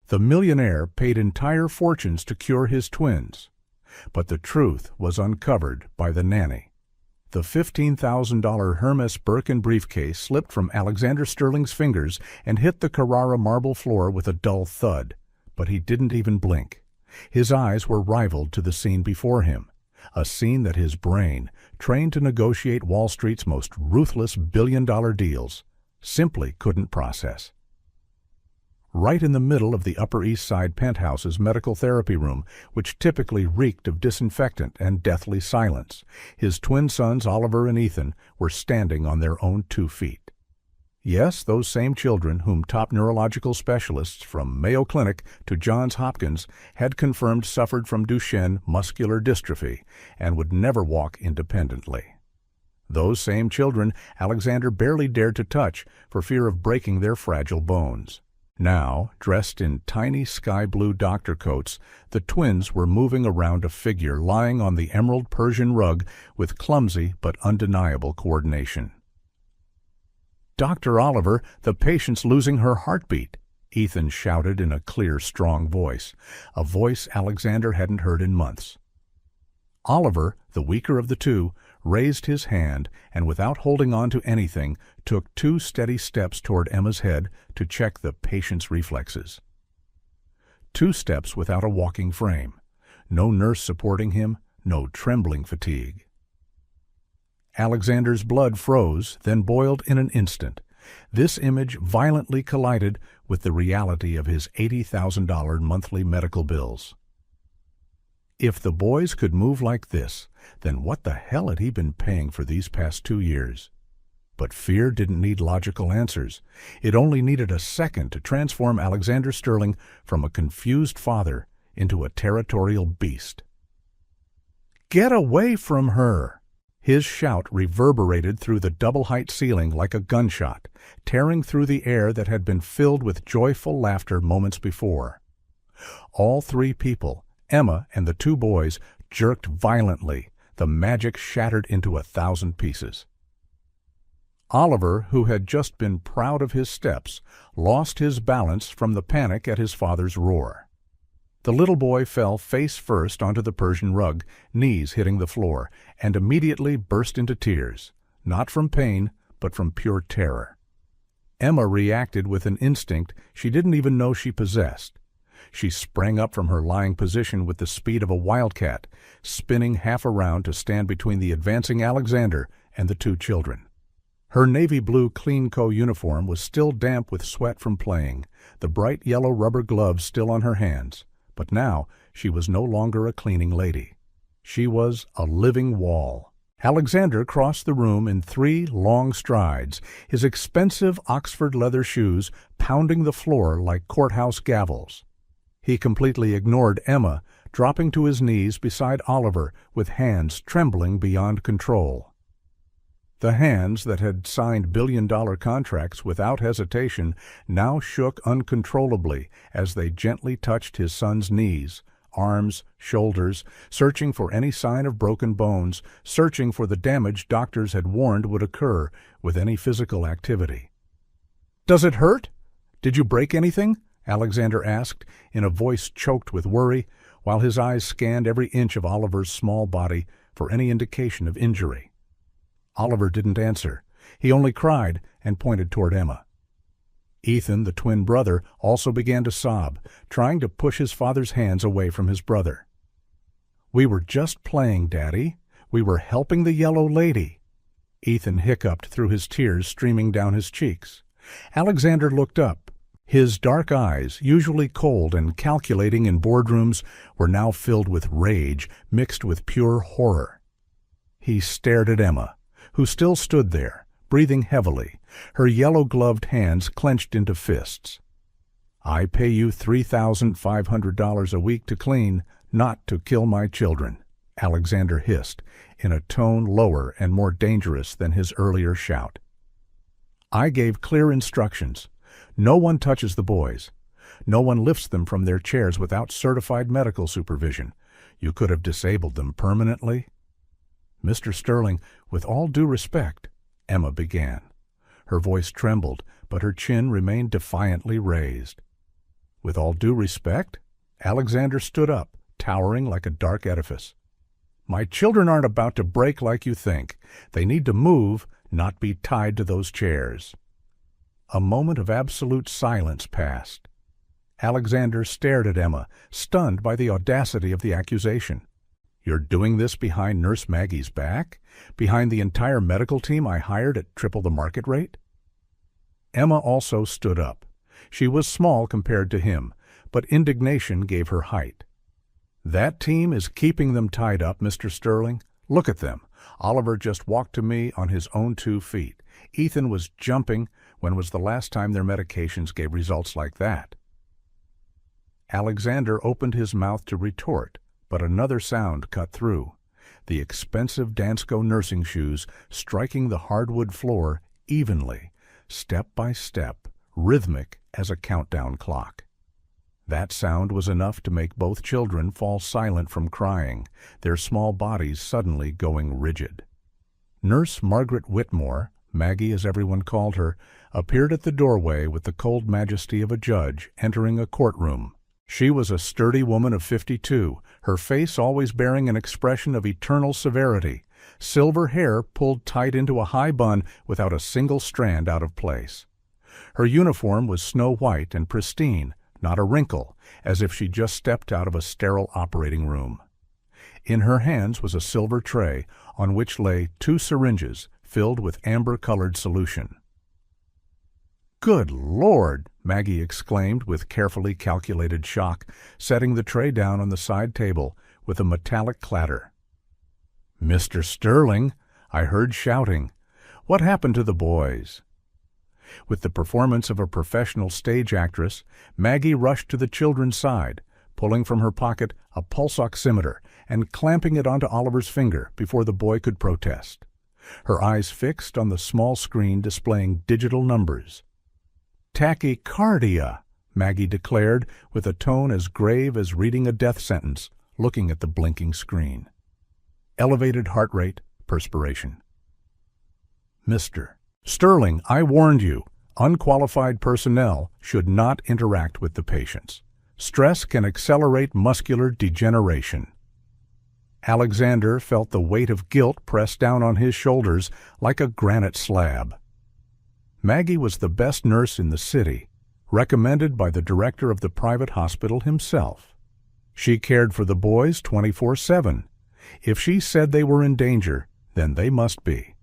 The millionaire paid entire fortunes to cure his twins, but the truth was uncovered by the nanny. The $15,000 Hermes Birkin briefcase slipped from Alexander Sterling's fingers and hit the Carrara marble floor with a dull thud, but he didn't even blink. His eyes were rivaled to the scene before him, a scene that his brain, trained to negotiate Wall Street's most ruthless billion-dollar deals, simply couldn't process. Right in the middle of the Upper East Side penthouse's medical therapy room, which typically reeked of disinfectant and deathly silence, his twin sons Oliver and Ethan were standing on their own 2 feet. Yes, those same children whom top neurological specialists from Mayo Clinic to Johns Hopkins had confirmed suffered from Duchenne muscular dystrophy and would never walk independently. Those same children Alexander barely dared to touch for fear of breaking their fragile bones. Now, dressed in tiny sky-blue doctor coats, the twins were moving around a figure lying on the emerald Persian rug with clumsy but undeniable coordination. "Dr. Oliver, the patient's losing her heartbeat," Ethan shouted in a clear, strong voice, a voice Alexander hadn't heard in months. Oliver, the weaker of the two, raised his hand and, without holding on to anything, took 2 steady steps toward Emma's head to check the patient's reflexes. 2 steps without a walking frame, no nurse supporting him, no trembling fatigue. Alexander's blood froze, then boiled in an instant. This image violently collided with the reality of his $80,000 monthly medical bills. If the boys could move like this, then what the hell had he been paying for these past 2 years? But fear didn't need logical answers. It only needed a second to transform Alexander Sterling from a confused father into a territorial beast. "Get away from her!" His shout reverberated through the double-height ceiling like a gunshot, tearing through the air that had been filled with joyful laughter moments before. All 3 people, Emma and the 2 boys, jerked violently. The magic shattered into 1,000 pieces. Oliver, who had just been proud of his steps, lost his balance from the panic at his father's roar. The little boy fell face first onto the Persian rug, knees hitting the floor, and immediately burst into tears, not from pain, but from pure terror. Emma reacted with an instinct she didn't even know she possessed. She sprang up from her lying position with the speed of a wildcat, spinning half around to stand between the advancing Alexander and the 2 children. Her navy blue clean-co uniform was still damp with sweat from playing, the bright yellow rubber gloves still on her hands. But now she was no longer a cleaning lady. She was a living wall. Alexander crossed the room in 3 long strides, his expensive Oxford leather shoes pounding the floor like courthouse gavels. He completely ignored Emma, dropping to his knees beside Oliver with hands trembling beyond control. The hands that had signed billion-dollar contracts without hesitation now shook uncontrollably as they gently touched his son's knees, arms, shoulders, searching for any sign of broken bones, searching for the damage doctors had warned would occur with any physical activity. "Does it hurt? Did you break anything?" Alexander asked, in a voice choked with worry, while his eyes scanned every inch of Oliver's small body for any indication of injury. Oliver didn't answer. He only cried and pointed toward Emma. Ethan, the twin brother, also began to sob, trying to push his father's hands away from his brother. "We were just playing, Daddy. We were helping the yellow lady." Ethan hiccuped through his tears streaming down his cheeks. Alexander looked up. His dark eyes, usually cold and calculating in boardrooms, were now filled with rage mixed with pure horror. He stared at Emma, who still stood there, breathing heavily, her yellow-gloved hands clenched into fists. "I pay you $3,500 a week to clean, not to kill my children," Alexander hissed, in a tone lower and more dangerous than his earlier shout. "I gave clear instructions. No one touches the boys. No one lifts them from their chairs without certified medical supervision. You could have disabled them permanently." "Mr. Sterling, with all due respect," Emma began. Her voice trembled, but her chin remained defiantly raised. With all due respect, Alexander stood up, towering like a dark edifice. My children aren't about to break like you think. They need to move, not be tied to those chairs. A moment of absolute silence passed. Alexander stared at Emma, stunned by the audacity of the accusation. You're doing this behind Nurse Maggie's back? Behind the entire medical team I hired at triple the market rate? Emma also stood up. She was small compared to him, but indignation gave her height. That team is keeping them tied up, Mr. Sterling. Look at them. Oliver just walked to me on his own 2 feet. Ethan was jumping. When was the last time their medications gave results like that? Alexander opened his mouth to retort, but another sound cut through. The expensive Dansko nursing shoes striking the hardwood floor evenly, step by step, rhythmic as a countdown clock. That sound was enough to make both children fall silent from crying, their small bodies suddenly going rigid. Nurse Margaret Whitmore, Maggie as everyone called her, appeared at the doorway with the cold majesty of a judge entering a courtroom. She was a sturdy woman of 52, her face always bearing an expression of eternal severity, silver hair pulled tight into a high bun without a single strand out of place. Her uniform was snow white and pristine, not a wrinkle, as if she just stepped out of a sterile operating room. In her hands was a silver tray on which lay 2 syringes filled with amber-colored solution. "Good Lord!" Maggie exclaimed with carefully calculated shock, setting the tray down on the side table with a metallic clatter. "Mr. Sterling!" I heard shouting. "What happened to the boys?" With the performance of a professional stage actress, Maggie rushed to the children's side, pulling from her pocket a pulse oximeter and clamping it onto Oliver's finger before the boy could protest. Her eyes fixed on the small screen displaying digital numbers. "Tachycardia," Maggie declared with a tone as grave as reading a death sentence, looking at the blinking screen. Elevated heart rate, perspiration. "Mr. Sterling, I warned you. Unqualified personnel should not interact with the patients. Stress can accelerate muscular degeneration." Alexander felt the weight of guilt press down on his shoulders like a granite slab. Maggie was the best nurse in the city, recommended by the director of the private hospital himself. She cared for the boys 24/7. If she said they were in danger, then they must be.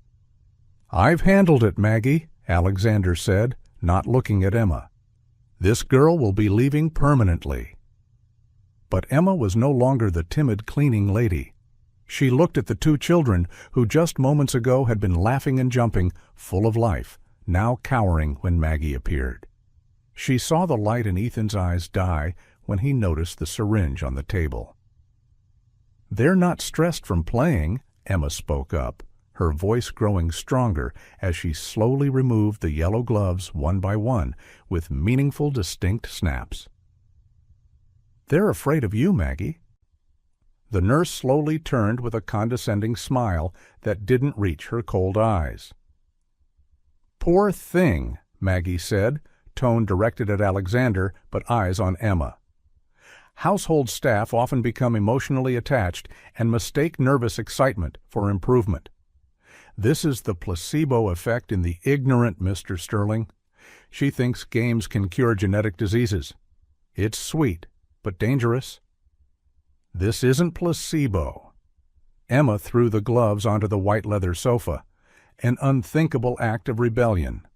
"I've handled it, Maggie," Alexander said, not looking at Emma. "This girl will be leaving permanently." But Emma was no longer the timid cleaning lady. She looked at the 2 children who just moments ago had been laughing and jumping, full of life, now cowering when Maggie appeared. She saw the light in Ethan's eyes die when he noticed the syringe on the table. "They're not stressed from playing," Emma spoke up, her voice growing stronger as she slowly removed the yellow gloves one by one with meaningful, distinct snaps. "They're afraid of you, Maggie." The nurse slowly turned with a condescending smile that didn't reach her cold eyes. "Poor thing," Maggie said, tone directed at Alexander but eyes on Emma. "Household staff often become emotionally attached and mistake nervous excitement for improvement. This is the placebo effect in the ignorant, Mr. Sterling. She thinks games can cure genetic diseases. It's sweet, but dangerous. This isn't placebo." Emma threw the gloves onto the white leather sofa, an unthinkable act of rebellion.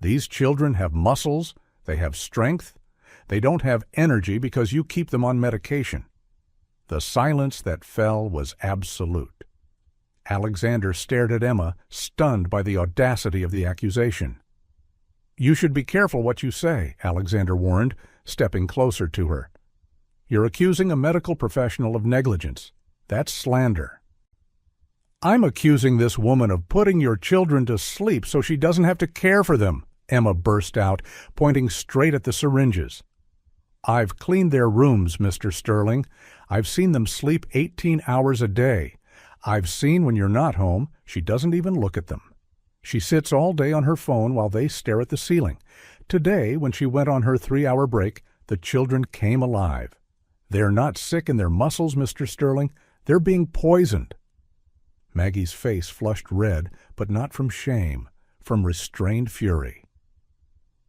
"These children have muscles, they have strength, they don't have energy because you keep them on medication." The silence that fell was absolute. Alexander stared at Emma, stunned by the audacity of the accusation. "You should be careful what you say," Alexander warned, stepping closer to her. "You're accusing a medical professional of negligence. That's slander." "I'm accusing this woman of putting your children to sleep so she doesn't have to care for them," Emma burst out, pointing straight at the syringes. "I've cleaned their rooms, Mr. Sterling. I've seen them sleep 18 hours a day. I've seen when you're not home, she doesn't even look at them. She sits all day on her phone while they stare at the ceiling. Today, when she went on her 3-hour break, the children came alive. "They're not sick in their muscles, Mr. Sterling. They're being poisoned." Maggie's face flushed red, but not from shame, from restrained fury.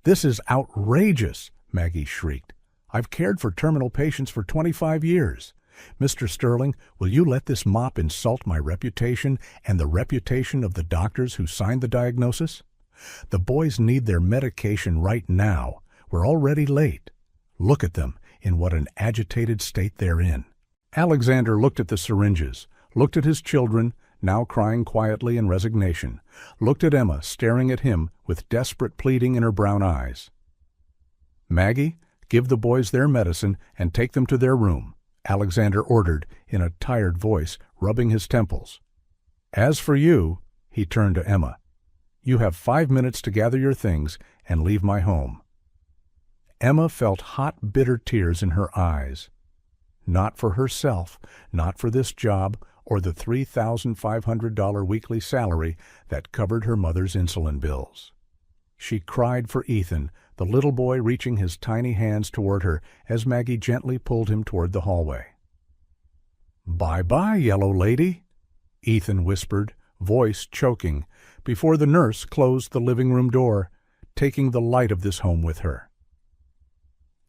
"This is outrageous," Maggie shrieked. "I've cared for terminal patients for 25 years. Mr. Sterling, will you let this mop insult my reputation and the reputation of the doctors who signed the diagnosis? The boys need their medication right now. We're already late. Look at them, in what an agitated state they're in." Alexander looked at the syringes, looked at his children, now crying quietly in resignation, looked at Emma staring at him with desperate pleading in her brown eyes. "Maggie, give the boys their medicine and take them to their room," Alexander ordered in a tired voice, rubbing his temples. "As for you," he turned to Emma, "you have 5 minutes to gather your things and leave my home." Emma felt hot, bitter tears in her eyes. Not for herself, not for this job or the $3,500 weekly salary that covered her mother's insulin bills. She cried for Ethan, the little boy reaching his tiny hands toward her as Maggie gently pulled him toward the hallway. "Bye-bye, yellow lady," Ethan whispered, voice choking, before the nurse closed the living room door, taking the light of this home with her.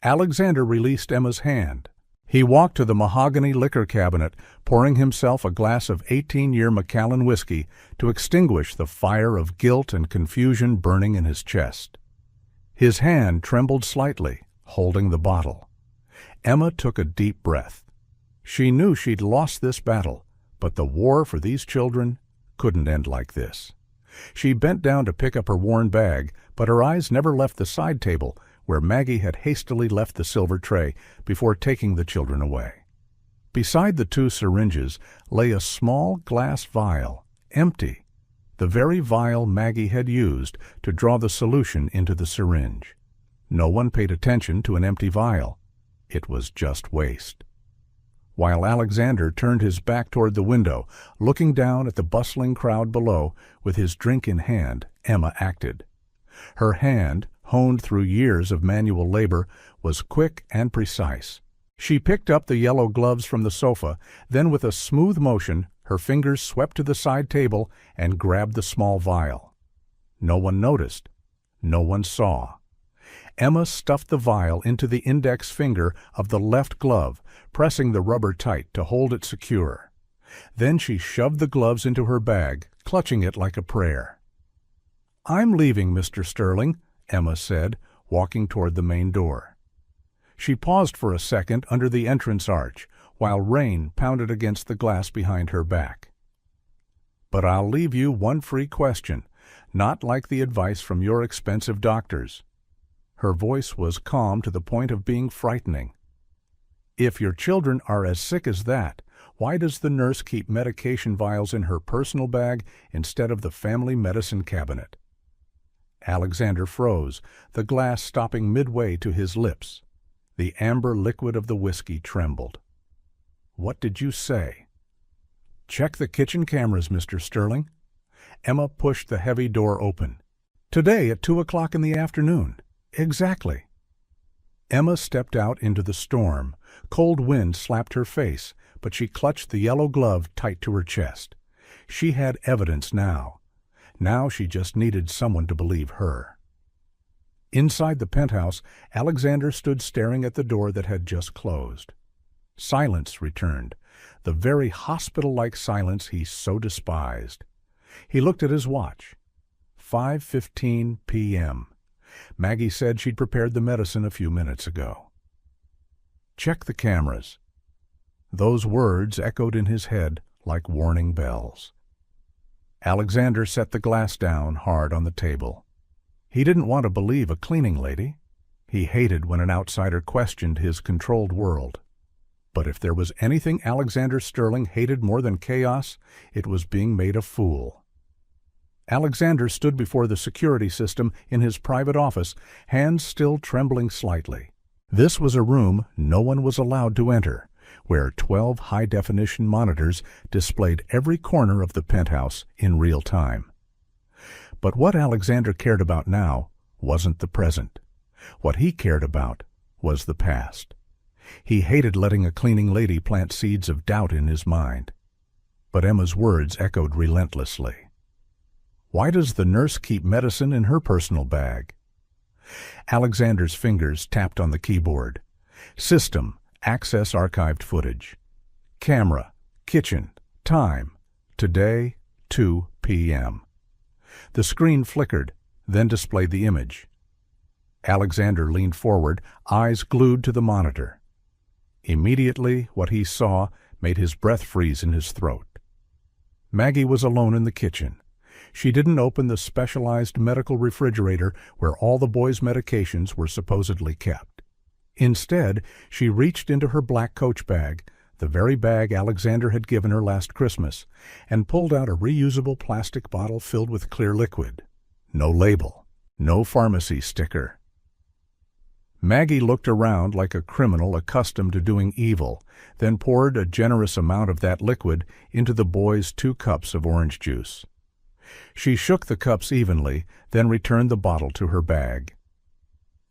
Alexander released Emma's hand. He walked to the mahogany liquor cabinet, pouring himself a glass of 18-year Macallan whiskey to extinguish the fire of guilt and confusion burning in his chest. His hand trembled slightly, holding the bottle. Emma took a deep breath. She knew she'd lost this battle, but the war for these children couldn't end like this. She bent down to pick up her worn bag, but her eyes never left the side table where Maggie had hastily left the silver tray before taking the children away. Beside the 2 syringes lay a small glass vial, empty, the very vial Maggie had used to draw the solution into the syringe. No one paid attention to an empty vial. It was just waste. While Alexander turned his back toward the window, looking down at the bustling crowd below with his drink in hand, Emma acted. Her hand, honed through years of manual labor, was quick and precise. She picked up the yellow gloves from the sofa, then with a smooth motion, her fingers swept to the side table and grabbed the small vial. No one noticed. No one saw. Emma stuffed the vial into the index finger of the left glove, pressing the rubber tight to hold it secure. Then she shoved the gloves into her bag, clutching it like a prayer. "I'm leaving, Mr. Sterling," Emma said, walking toward the main door. She paused for a second under the entrance arch, while rain pounded against the glass behind her back. "But I'll leave you one free question, not like the advice from your expensive doctors." Her voice was calm to the point of being frightening. "If your children are as sick as that, why does the nurse keep medication vials in her personal bag instead of the family medicine cabinet?" Alexander froze, the glass stopping midway to his lips. The amber liquid of the whiskey trembled. "What did you say?" "Check the kitchen cameras, Mr. Sterling." Emma pushed the heavy door open. "Today at 2 o'clock in the afternoon. Exactly." Emma stepped out into the storm. Cold wind slapped her face, but she clutched the yellow glove tight to her chest. She had evidence now. Now she just needed someone to believe her. Inside the penthouse, Alexander stood staring at the door that had just closed. Silence returned, the very hospital-like silence he so despised. He looked at his watch. 5:15 p.m. Maggie said she'd prepared the medicine a few minutes ago. "Check the cameras." Those words echoed in his head like warning bells. Alexander set the glass down hard on the table. He didn't want to believe a cleaning lady. He hated when an outsider questioned his controlled world. But if there was anything Alexander Sterling hated more than chaos, it was being made a fool. Alexander stood before the security system in his private office, hands still trembling slightly. This was a room no one was allowed to enter, where 12 high-definition monitors displayed every corner of the penthouse in real time. But what Alexander cared about now wasn't the present. What he cared about was the past. He hated letting a cleaning lady plant seeds of doubt in his mind. But Emma's words echoed relentlessly. Why does the nurse keep medicine in her personal bag? Alexander's fingers tapped on the keyboard. System, access archived footage. Camera, kitchen, time, today, 2 p.m. The screen flickered, then displayed the image. Alexander leaned forward, eyes glued to the monitor. Immediately, what he saw made his breath freeze in his throat. Maggie was alone in the kitchen. She didn't open the specialized medical refrigerator where all the boys' medications were supposedly kept. Instead, she reached into her black Coach bag, the very bag Alexander had given her last Christmas, and pulled out a reusable plastic bottle filled with clear liquid. No label, no pharmacy sticker. Maggie looked around like a criminal accustomed to doing evil, then poured a generous amount of that liquid into the boys' 2 cups of orange juice. She shook the cups evenly, then returned the bottle to her bag.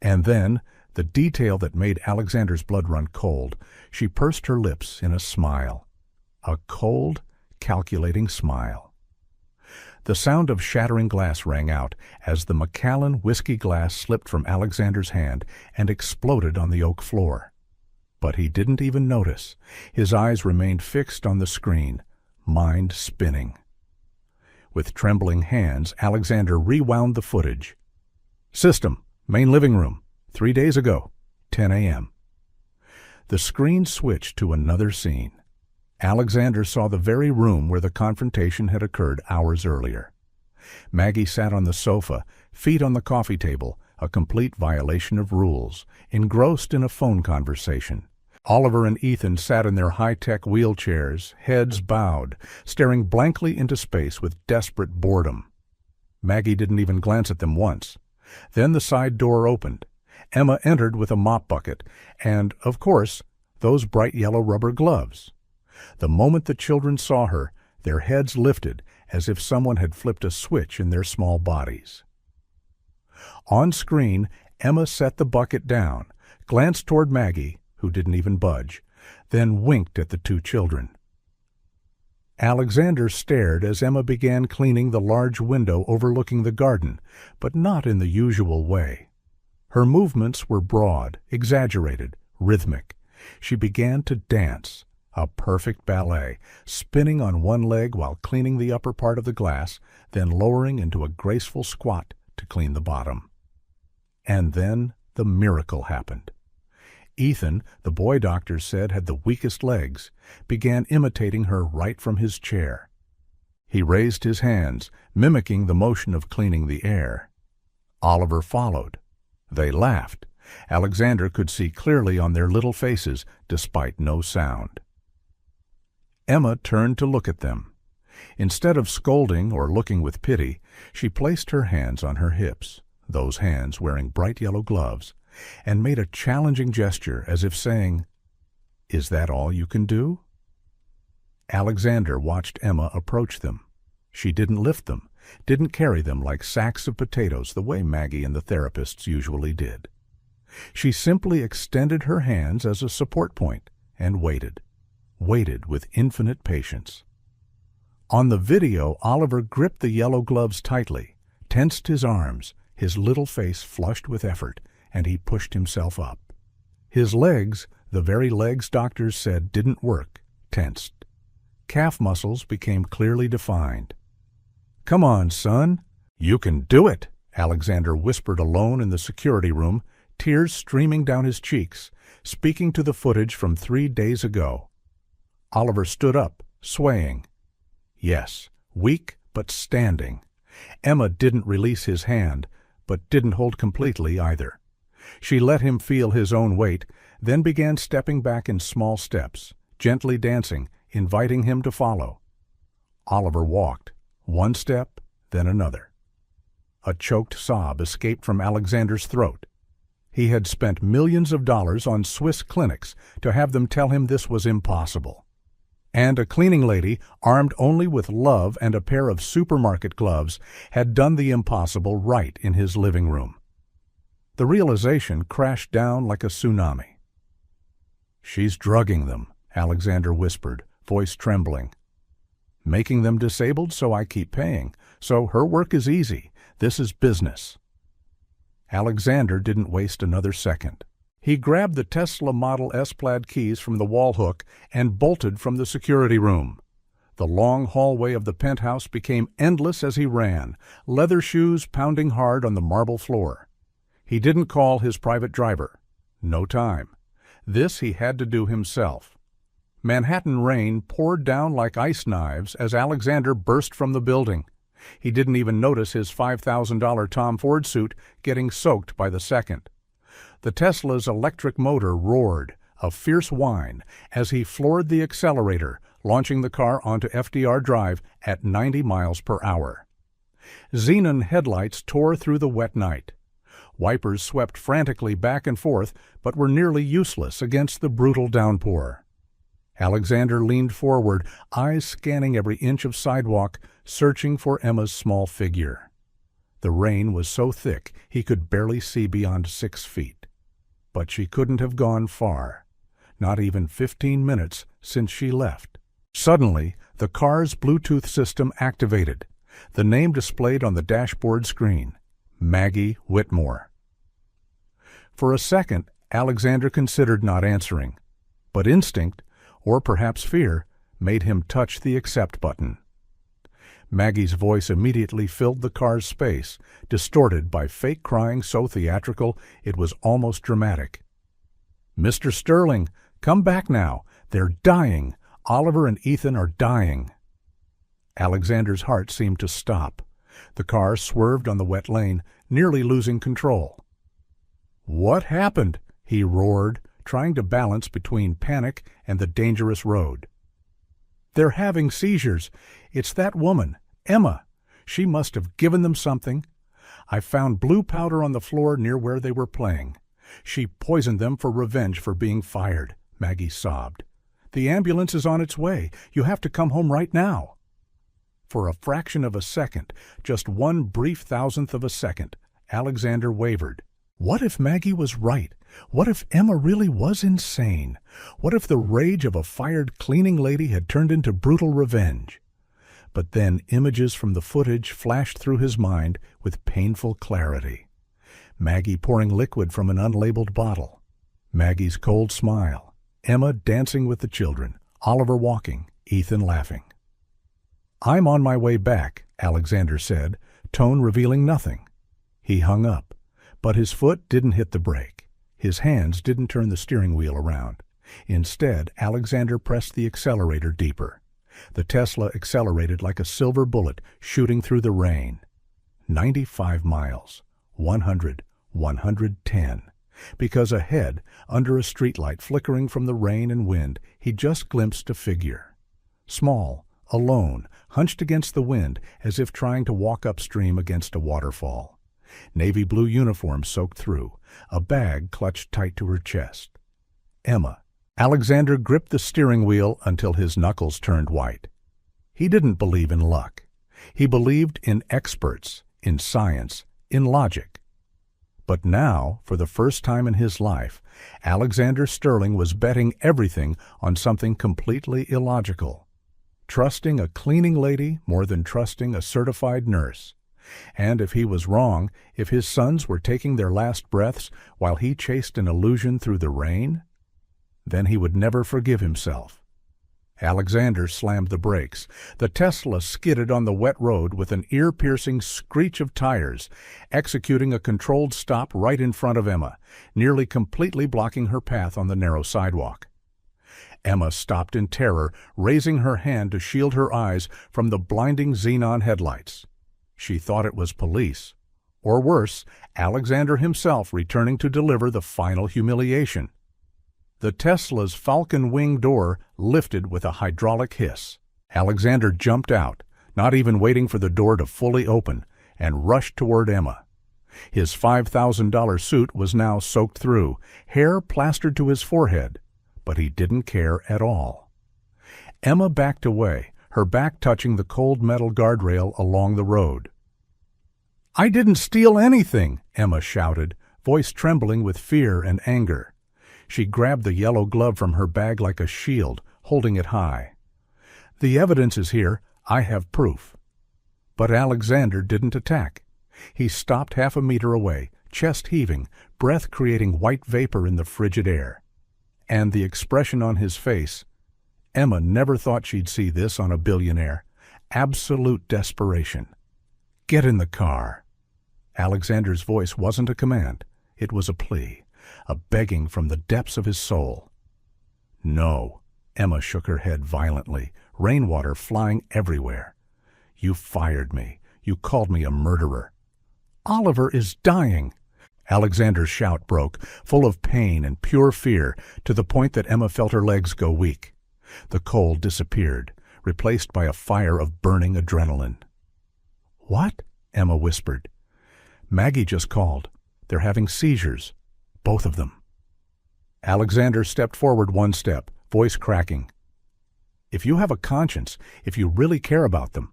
And then, the detail that made Alexander's blood run cold, she pursed her lips in a smile. A cold, calculating smile. The sound of shattering glass rang out as the Macallan whiskey glass slipped from Alexander's hand and exploded on the oak floor. But he didn't even notice. His eyes remained fixed on the screen, mind spinning. With trembling hands, Alexander rewound the footage. System, main living room, 3 days ago, 10 a.m. The screen switched to another scene. Alexander saw the very room where the confrontation had occurred hours earlier. Maggie sat on the sofa, feet on the coffee table, a complete violation of rules, engrossed in a phone conversation. Oliver and Ethan sat in their high-tech wheelchairs, heads bowed, staring blankly into space with desperate boredom. Maggie didn't even glance at them once. Then the side door opened. Emma entered with a mop bucket and, of course, those bright yellow rubber gloves. The moment the children saw her, their heads lifted as if someone had flipped a switch in their small bodies. On screen, Emma set the bucket down, glanced toward Maggie, who didn't even budge, then winked at the 2 children. Alexander stared as Emma began cleaning the large window overlooking the garden, but not in the usual way. Her movements were broad, exaggerated, rhythmic. She began to dance, a perfect ballet, spinning on one leg while cleaning the upper part of the glass, then lowering into a graceful squat to clean the bottom. And then the miracle happened. Ethan, the boy doctors said had the weakest legs, began imitating her right from his chair. He raised his hands, mimicking the motion of cleaning the air. Oliver followed. They laughed. Alexander could see clearly on their little faces, despite no sound. Emma turned to look at them. Instead of scolding or looking with pity, she placed her hands on her hips, those hands wearing bright yellow gloves, and made a challenging gesture as if saying, "Is that all you can do?" Alexander watched Emma approach them. She didn't lift them, didn't carry them like sacks of potatoes the way Maggie and the therapists usually did. She simply extended her hands as a support point and waited with infinite patience. On the video, Oliver gripped the yellow gloves tightly, tensed his arms, his little face flushed with effort, and he pushed himself up. His legs, the very legs doctors said didn't work, tensed. Calf muscles became clearly defined. "Come on, son. You can do it," Alexander whispered alone in the security room, tears streaming down his cheeks, speaking to the footage from 3 days ago. Oliver stood up, swaying. Yes, weak but standing. Emma didn't release his hand, but didn't hold completely either. She let him feel his own weight, then began stepping back in small steps, gently dancing, inviting him to follow. Oliver walked, one step, then another. A choked sob escaped from Alexander's throat. He had spent millions of dollars on Swiss clinics to have them tell him this was impossible. And a cleaning lady, armed only with love and a pair of supermarket gloves, had done the impossible right in his living room. The realization crashed down like a tsunami. "She's drugging them," Alexander whispered, voice trembling. "Making them disabled so I keep paying. So her work is easy. This is business." Alexander didn't waste another second. He grabbed the Tesla Model S Plaid keys from the wall hook and bolted from the security room. The long hallway of the penthouse became endless as he ran, leather shoes pounding hard on the marble floor. He didn't call his private driver. No time. This he had to do himself. Manhattan rain poured down like ice knives as Alexander burst from the building. He didn't even notice his $5,000 Tom Ford suit getting soaked by the second. The Tesla's electric motor roared, a fierce whine, as he floored the accelerator, launching the car onto FDR Drive at 90 miles per hour. Xenon headlights tore through the wet night. Wipers swept frantically back and forth, but were nearly useless against the brutal downpour. Alexander leaned forward, eyes scanning every inch of sidewalk, searching for Emma's small figure. The rain was so thick he could barely see beyond 6 feet. But she couldn't have gone far, not even 15 minutes since she left. Suddenly, the car's Bluetooth system activated. The name displayed on the dashboard screen: Maggie Whitmore. For a second, Alexander considered not answering, but instinct, or perhaps fear, made him touch the accept button. Maggie's voice immediately filled the car's space, distorted by fake crying so theatrical it was almost dramatic. "Mr. Sterling, come back now. They're dying. Oliver and Ethan are dying." Alexander's heart seemed to stop. The car swerved on the wet lane, nearly losing control. "What happened?" he roared, trying to balance between panic and the dangerous road. "They're having seizures. It's that woman, Emma. She must have given them something. I found blue powder on the floor near where they were playing. She poisoned them for revenge for being fired," Maggie sobbed. "The ambulance is on its way. You have to come home right now." For a fraction of a second, just one brief thousandth of a second, Alexander wavered. What if Maggie was right? What if Emma really was insane? What if the rage of a fired cleaning lady had turned into brutal revenge? But then images from the footage flashed through his mind with painful clarity. Maggie pouring liquid from an unlabeled bottle. Maggie's cold smile. Emma dancing with the children. Oliver walking. Ethan laughing. "I'm on my way back," Alexander said, tone revealing nothing. He hung up, but his foot didn't hit the brake. His hands didn't turn the steering wheel around. Instead, Alexander pressed the accelerator deeper. The Tesla accelerated like a silver bullet shooting through the rain. 95 miles, 100, 110. Because ahead, under a streetlight flickering from the rain and wind, he just glimpsed a figure. Small, alone, hunched against the wind as if trying to walk upstream against a waterfall. Navy blue uniform soaked through, a bag clutched tight to her chest. Emma. Alexander gripped the steering wheel until his knuckles turned white. He didn't believe in luck. He believed in experts, in science, in logic. But now, for the first time in his life, Alexander Sterling was betting everything on something completely illogical. Trusting a cleaning lady more than trusting a certified nurse. And if he was wrong, if his sons were taking their last breaths while he chased an illusion through the rain, then he would never forgive himself. Alexander slammed the brakes. The Tesla skidded on the wet road with an ear-piercing screech of tires, executing a controlled stop right in front of Emma, nearly completely blocking her path on the narrow sidewalk. Emma stopped in terror, raising her hand to shield her eyes from the blinding xenon headlights. She thought it was police. Or worse, Alexander himself returning to deliver the final humiliation. The Tesla's falcon wing door lifted with a hydraulic hiss. Alexander jumped out, not even waiting for the door to fully open, and rushed toward Emma. His $5,000 suit was now soaked through, hair plastered to his forehead, but he didn't care at all. Emma backed away, her back touching the cold metal guardrail along the road. "I didn't steal anything," Emma shouted, voice trembling with fear and anger. She grabbed the yellow glove from her bag like a shield, holding it high. "The evidence is here. I have proof." But Alexander didn't attack. He stopped half a meter away, chest heaving, breath creating white vapor in the frigid air. And the expression on his face, Emma never thought she'd see this on a billionaire. Absolute desperation. "Get in the car." Alexander's voice wasn't a command. It was a plea, a begging from the depths of his soul. "No." Emma shook her head violently, rainwater flying everywhere. "You fired me. You called me a murderer." "Oliver is dying." Alexander's shout broke, full of pain and pure fear, to the point that Emma felt her legs go weak. The cold disappeared, replaced by a fire of burning adrenaline. "What?" Emma whispered. "Maggie just called. They're having seizures. Both of them." Alexander stepped forward one step, voice cracking. "If you have a conscience, if you really care about them—"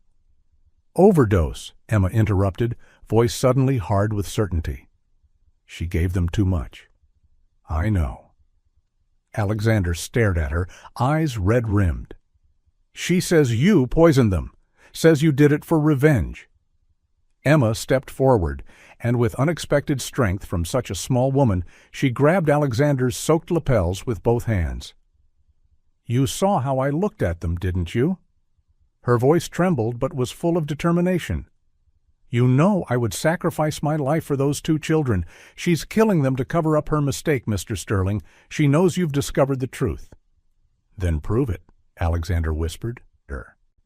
"Overdose," Emma interrupted, voice suddenly hard with certainty. "She gave them too much." "I know." Alexander stared at her, eyes red-rimmed. "She says you poisoned them, says you did it for revenge." Emma stepped forward, and with unexpected strength from such a small woman, she grabbed Alexander's soaked lapels with both hands. "You saw how I looked at them, didn't you?" Her voice trembled but was full of determination. "You know I would sacrifice my life for those two children. She's killing them to cover up her mistake, Mr. Sterling. She knows you've discovered the truth." "Then prove it," Alexander whispered.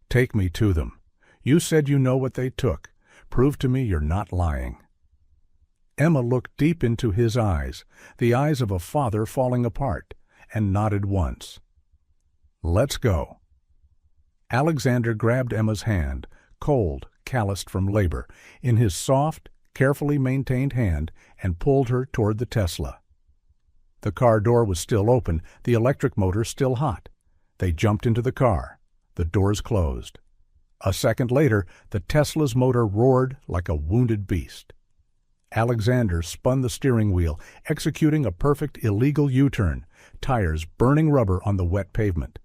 "Take me to them. You said you know what they took. Prove to me you're not lying." Emma looked deep into his eyes, the eyes of a father falling apart, and nodded once. "Let's go." Alexander grabbed Emma's hand, cold, calloused from labor, in his soft, carefully maintained hand, and pulled her toward the Tesla. The car door was still open, the electric motor still hot. They jumped into the car. The doors closed. A second later, the Tesla's motor roared like a wounded beast. Alexander spun the steering wheel, executing a perfect illegal U-turn, tires burning rubber on the wet pavement.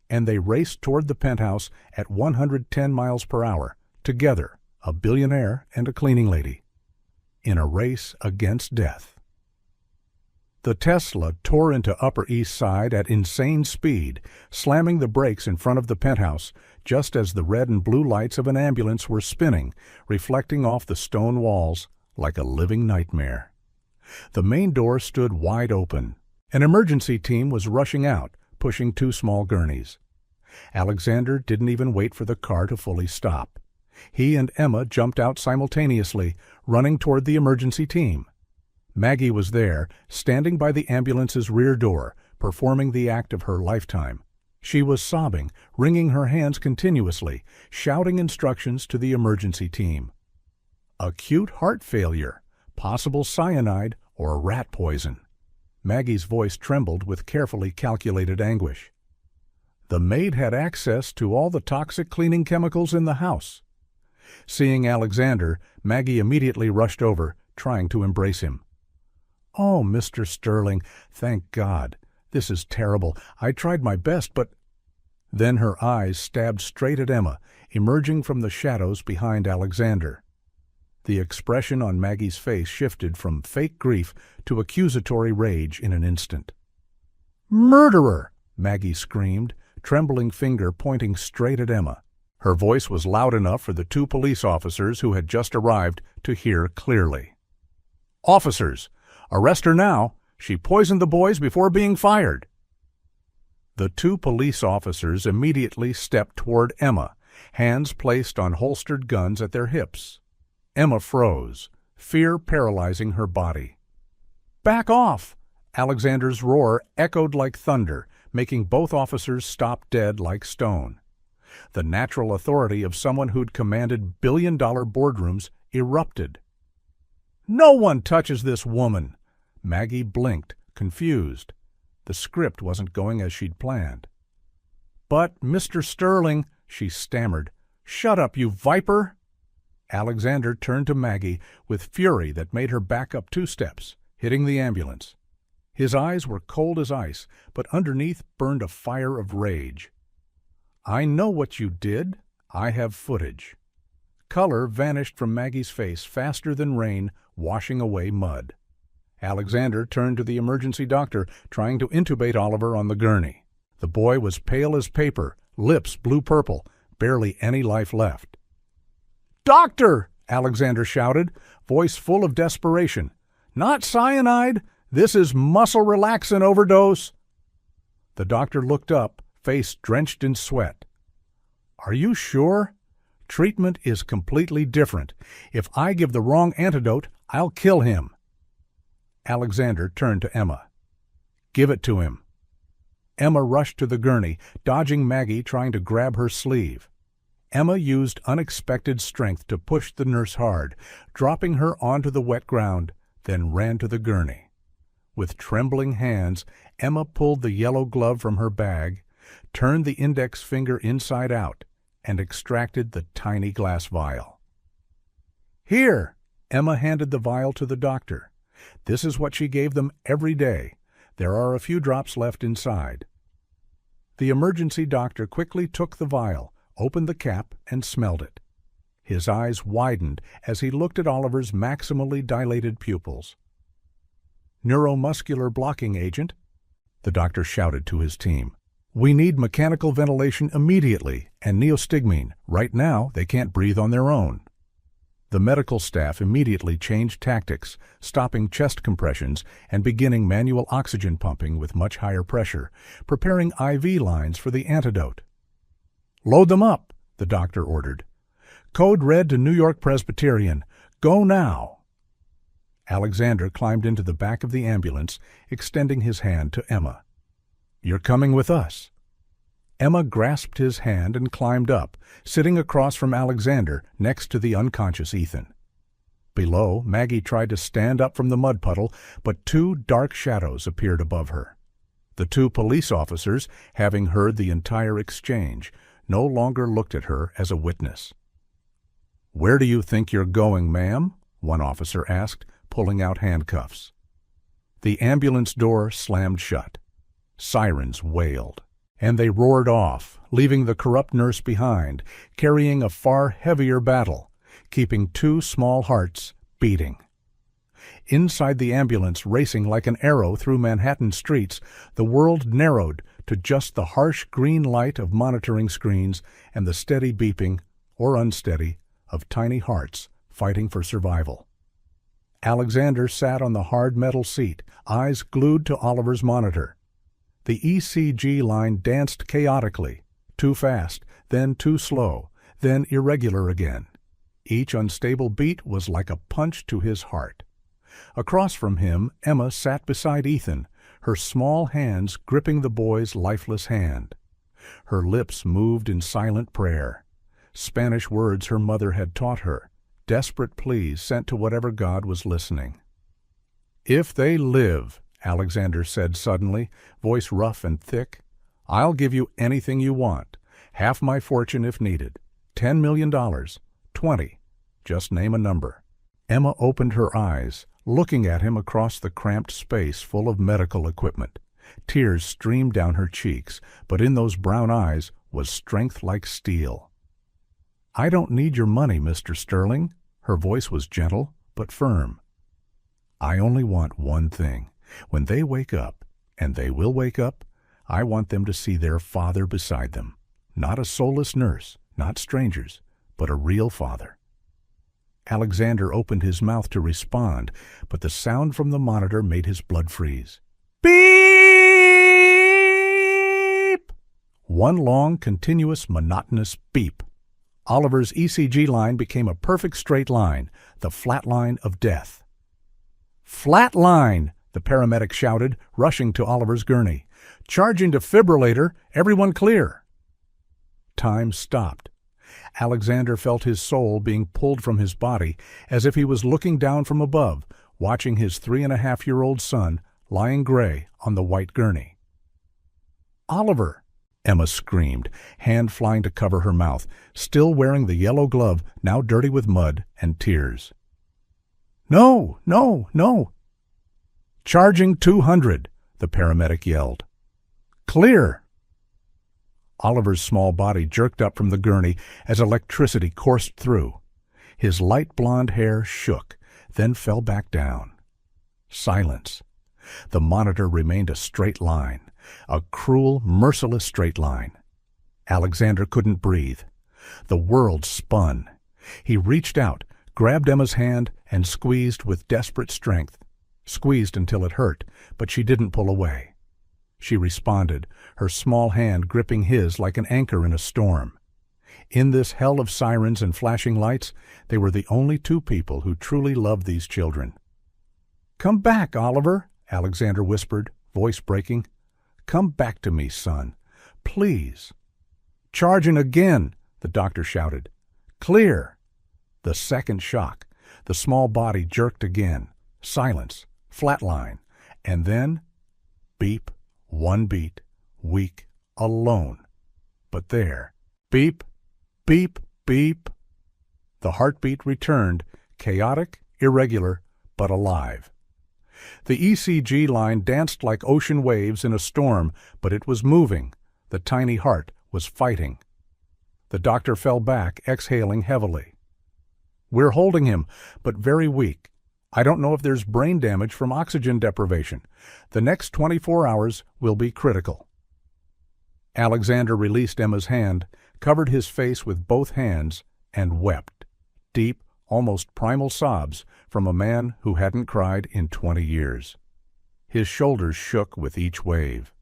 And they raced toward the penthouse at 110 miles per hour, together, a billionaire and a cleaning lady, in a race against death. The Tesla tore into Upper East Side at insane speed, slamming the brakes in front of the penthouse just as the red and blue lights of an ambulance were spinning, reflecting off the stone walls like a living nightmare. The main door stood wide open. An emergency team was rushing out, pushing two small gurneys. Alexander didn't even wait for the car to fully stop. He and Emma jumped out simultaneously, running toward the emergency team. Maggie was there, standing by the ambulance's rear door, performing the act of her lifetime. She was sobbing, wringing her hands continuously, shouting instructions to the emergency team. Acute heart failure, possible cyanide or rat poison. Maggie's voice trembled with carefully calculated anguish. The maid had access to all the toxic cleaning chemicals in the house. Seeing Alexander, Maggie immediately rushed over, trying to embrace him. "Oh, Mr. Sterling, thank God. This is terrible. I tried my best, but—" Then her eyes stabbed straight at Emma, emerging from the shadows behind Alexander. The expression on Maggie's face shifted from fake grief to accusatory rage in an instant. "Murderer!" Maggie screamed, trembling finger pointing straight at Emma. Her voice was loud enough for the two police officers who had just arrived to hear clearly. "Officers! Arrest her now! She poisoned the boys before being fired!" The two police officers immediately stepped toward Emma, hands placed on holstered guns at their hips. Emma froze, fear paralyzing her body. "Back off!" Alexander's roar echoed like thunder, making both officers stop dead like stone. The natural authority of someone who'd commanded billion-dollar boardrooms erupted. "No one touches this woman!" Maggie blinked, confused. The script wasn't going as she'd planned. "But, Mr. Sterling," she stammered. "Shut up, you viper!" Alexander turned to Maggie with fury that made her back up 2 steps, hitting the ambulance. His eyes were cold as ice, but underneath burned a fire of rage. "I know what you did. I have footage." Color vanished from Maggie's face faster than rain washing away mud. Alexander turned to the emergency doctor, trying to intubate Oliver on the gurney. The boy was pale as paper, lips blue purple, barely any life left. "Doctor!" Alexander shouted, voice full of desperation. "Not cyanide! This is muscle relaxant overdose!" The doctor looked up, face drenched in sweat. "Are you sure? Treatment is completely different. If I give the wrong antidote, I'll kill him." Alexander turned to Emma. "Give it to him." Emma rushed to the gurney, dodging Maggie trying to grab her sleeve. Emma used unexpected strength to push the nurse hard, dropping her onto the wet ground, then ran to the gurney. With trembling hands, Emma pulled the yellow glove from her bag, turned the index finger inside out, and extracted the tiny glass vial. "Here!" Emma handed the vial to the doctor. "This is what she gave them every day. There are a few drops left inside." The emergency doctor quickly took the vial, opened the cap, and smelled it. His eyes widened as he looked at Oliver's maximally dilated pupils. "Neuromuscular blocking agent," the doctor shouted to his team. "We need mechanical ventilation immediately and neostigmine. Right now, they can't breathe on their own." The medical staff immediately changed tactics, stopping chest compressions and beginning manual oxygen pumping with much higher pressure, preparing IV lines for the antidote. "Load them up," the doctor ordered. "Code red to New York Presbyterian. Go now." Alexander climbed into the back of the ambulance, extending his hand to Emma. "You're coming with us." Emma grasped his hand and climbed up, sitting across from Alexander next to the unconscious Ethan. Below, Maggie tried to stand up from the mud puddle, but 2 dark shadows appeared above her. The 2 police officers, having heard the entire exchange, no longer looked at her as a witness. "Where do you think you're going, ma'am?" one officer asked, pulling out handcuffs. The ambulance door slammed shut. Sirens wailed, and they roared off, leaving the corrupt nurse behind, carrying a far heavier battle, keeping 2 small hearts beating. Inside the ambulance, racing like an arrow through Manhattan streets, the world narrowed to just the harsh green light of monitoring screens and the steady beeping, or unsteady, of tiny hearts fighting for survival. Alexander sat on the hard metal seat, eyes glued to Oliver's monitor. The ECG line danced chaotically, too fast, then too slow, then irregular again. Each unstable beat was like a punch to his heart. Across from him, Emma sat beside Ethan, her small hands gripping the boy's lifeless hand. Her lips moved in silent prayer, Spanish words her mother had taught her, desperate pleas sent to whatever God was listening. "If they live," Alexander said suddenly, voice rough and thick, "I'll give you anything you want, half my fortune if needed, $10 million, 20, just name a number." Emma opened her eyes, looking at him across the cramped space full of medical equipment. Tears streamed down her cheeks, but in those brown eyes was strength like steel. "I don't need your money, Mr. Sterling." Her voice was gentle, but firm. "I only want one thing. When they wake up, and they will wake up, I want them to see their father beside them. Not a soulless nurse, not strangers, but a real father." Alexander opened his mouth to respond, but the sound from the monitor made his blood freeze. Beep! One long, continuous, monotonous beep. Oliver's ECG line became a perfect straight line, the flat line of death. "Flat line!" the paramedic shouted, rushing to Oliver's gurney. "Charging defibrillator! Everyone clear!" Time stopped. Alexander felt his soul being pulled from his body, as if he was looking down from above, watching his 3.5-year-old son lying gray on the white gurney. "Oliver!" Emma screamed, hand flying to cover her mouth, still wearing the yellow glove, now dirty with mud and tears. "No, no, no!" "Charging 200, the paramedic yelled. "Clear!" Oliver's small body jerked up from the gurney as electricity coursed through. His light blonde hair shook, then fell back down. Silence. The monitor remained a straight line, a cruel, merciless straight line. Alexander couldn't breathe. The world spun. He reached out, grabbed Emma's hand, and squeezed with desperate strength. Squeezed until it hurt, but she didn't pull away. She responded, her small hand gripping his like an anchor in a storm. In this hell of sirens and flashing lights, they were the only two people who truly loved these children. "Come back, Oliver," Alexander whispered, voice breaking. "Come back to me, son. Please." "Charging again," the doctor shouted. "Clear." The second shock. The small body jerked again. Silence. Flatline. And then, beep, one beat, weak, alone. But there. Beep, beep, beep. The heartbeat returned, chaotic, irregular, but alive. The ECG line danced like ocean waves in a storm, but it was moving. The tiny heart was fighting. The doctor fell back, exhaling heavily. "We're holding him, but very weak. I don't know if there's brain damage from oxygen deprivation. The next 24 hours will be critical." Alexander released Emma's hand, covered his face with both hands, and wept. Deep, almost primal sobs from a man who hadn't cried in 20 years. His shoulders shook with each wave.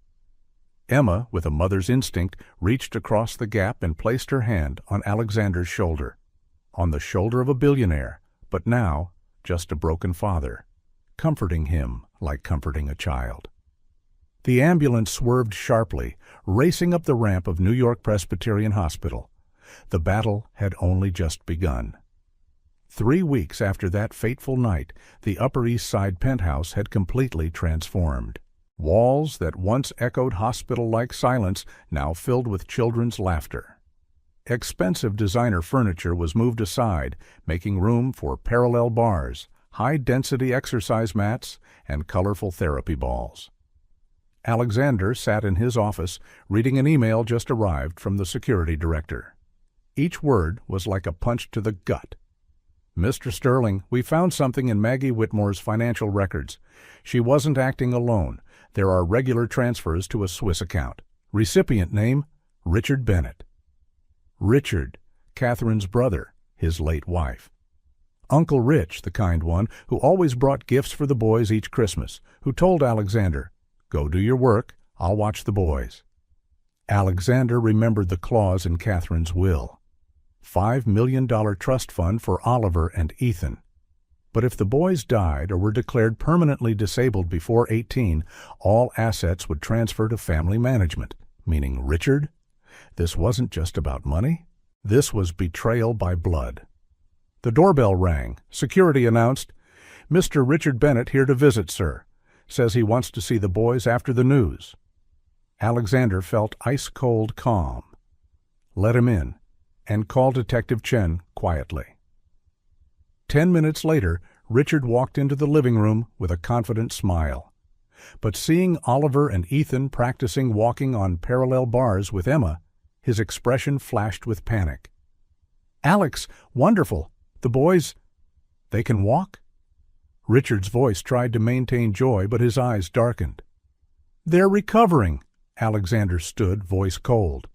Emma, with a mother's instinct, reached across the gap and placed her hand on Alexander's shoulder. On the shoulder of a billionaire, but now just a broken father, comforting him like comforting a child. The ambulance swerved sharply, racing up the ramp of New York Presbyterian Hospital. The battle had only just begun. 3 weeks after that fateful night, the Upper East Side penthouse had completely transformed. Walls that once echoed hospital-like silence now filled with children's laughter. Expensive designer furniture was moved aside, making room for parallel bars, high-density exercise mats, and colorful therapy balls. Alexander sat in his office, reading an email just arrived from the security director. Each word was like a punch to the gut. "Mr. Sterling, we found something in Maggie Whitmore's financial records. She wasn't acting alone. There are regular transfers to a Swiss account. Recipient name, Richard Bennett." Richard, Catherine's brother, his late wife. Uncle Rich, the kind one, who always brought gifts for the boys each Christmas, who told Alexander, "Go do your work, I'll watch the boys." Alexander remembered the clause in Catherine's will. $5 million trust fund for Oliver and Ethan. But if the boys died or were declared permanently disabled before 18, all assets would transfer to family management, meaning Richard. This wasn't just about money. This was betrayal by blood. The doorbell rang. Security announced, "Mr. Richard Bennett here to visit, sir. Says he wants to see the boys after the news." Alexander felt ice-cold calm. Let him in, and called Detective Chen quietly. 10 minutes later, Richard walked into the living room with a confident smile. But seeing Oliver and Ethan practicing walking on parallel bars with Emma, his expression flashed with panic. "Alex, wonderful! The boys, they can walk?" Richard's voice tried to maintain joy, but his eyes darkened. "They're recovering." Alexander stood, voice cold.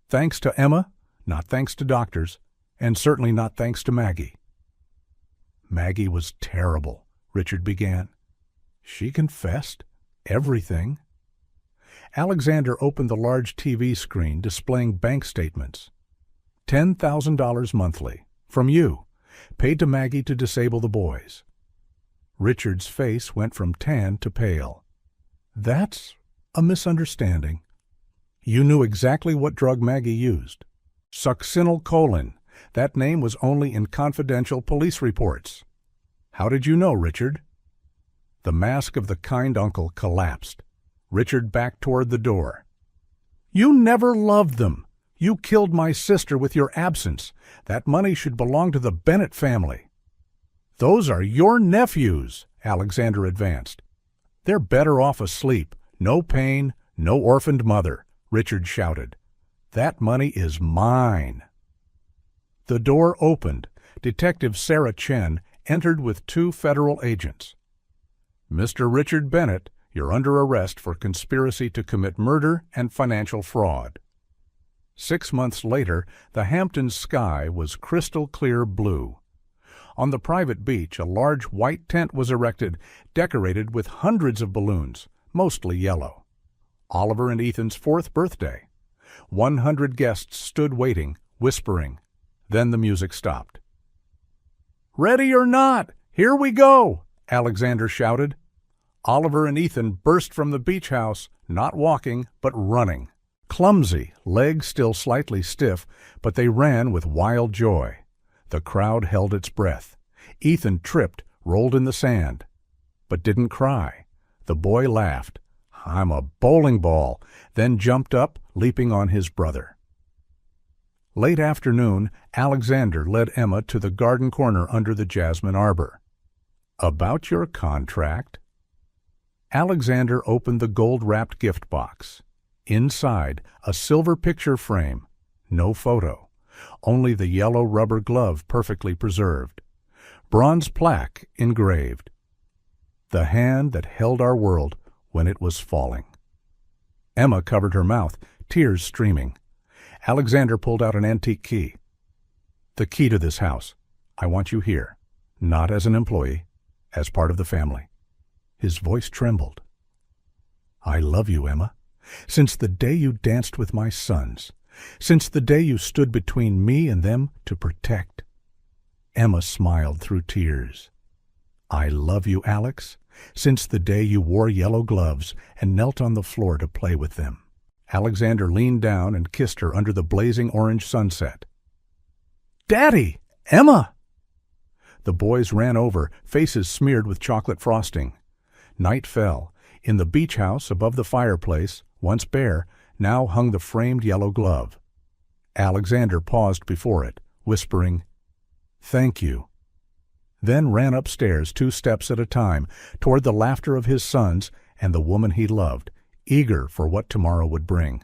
"Thanks to Emma, not thanks to doctors, and certainly not thanks to Maggie." "Maggie was terrible," Richard began. "She confessed everything." Alexander opened the large TV screen displaying bank statements. $10,000 monthly, from you, paid to Maggie to disable the boys. Richard's face went from tan to pale. "That's a misunderstanding. You knew exactly what drug Maggie used. Succinylcholine. That name was only in confidential police reports." "How did you know, Richard?" The mask of the kind uncle collapsed. Richard backed toward the door. You never loved them. You killed my sister with your absence. That money should belong to the Bennett family." "Those are your nephews," Alexander advanced. "They're better off asleep. No pain, no orphaned mother," Richard shouted. "That money is mine." The door opened. Detective Sarah Chen entered with 2 federal agents. "Mr. Richard Bennett, you're under arrest for conspiracy to commit murder and financial fraud." 6 months later, the Hamptons' sky was crystal clear blue. On the private beach, a large white tent was erected, decorated with hundreds of balloons, mostly yellow. Oliver and Ethan's 4th birthday. 100 guests stood waiting, whispering. Then the music stopped. "Ready or not, here we go!" Alexander shouted. Oliver and Ethan burst from the beach house, not walking, but running. Clumsy, legs still slightly stiff, but they ran with wild joy. The crowd held its breath. Ethan tripped, rolled in the sand, but didn't cry. The boy laughed. "I'm a bowling ball," then jumped up, leaping on his brother. Late afternoon, Alexander led Emma to the garden corner under the jasmine arbor. "About your contract?" Alexander opened the gold-wrapped gift box. Inside, a silver picture frame. No photo. Only the yellow rubber glove perfectly preserved. Bronze plaque engraved. "The hand that held our world when it was falling." Emma covered her mouth, tears streaming. Alexander pulled out an antique key. "The key to this house. I want you here, not as an employee, as part of the family." His voice trembled. "I love you, Emma. Since the day you danced with my sons. Since the day you stood between me and them to protect." Emma smiled through tears. "I love you, Alex, since the day you wore yellow gloves and knelt on the floor to play with them." Alexander leaned down and kissed her under the blazing orange sunset. "Daddy! Emma!" The boys ran over, faces smeared with chocolate frosting. Night fell. In the beach house above the fireplace, once bare, now hung the framed yellow glove. Alexander paused before it, whispering, "Thank you," then ran upstairs 2 steps at a time toward the laughter of his sons and the woman he loved, eager for what tomorrow would bring.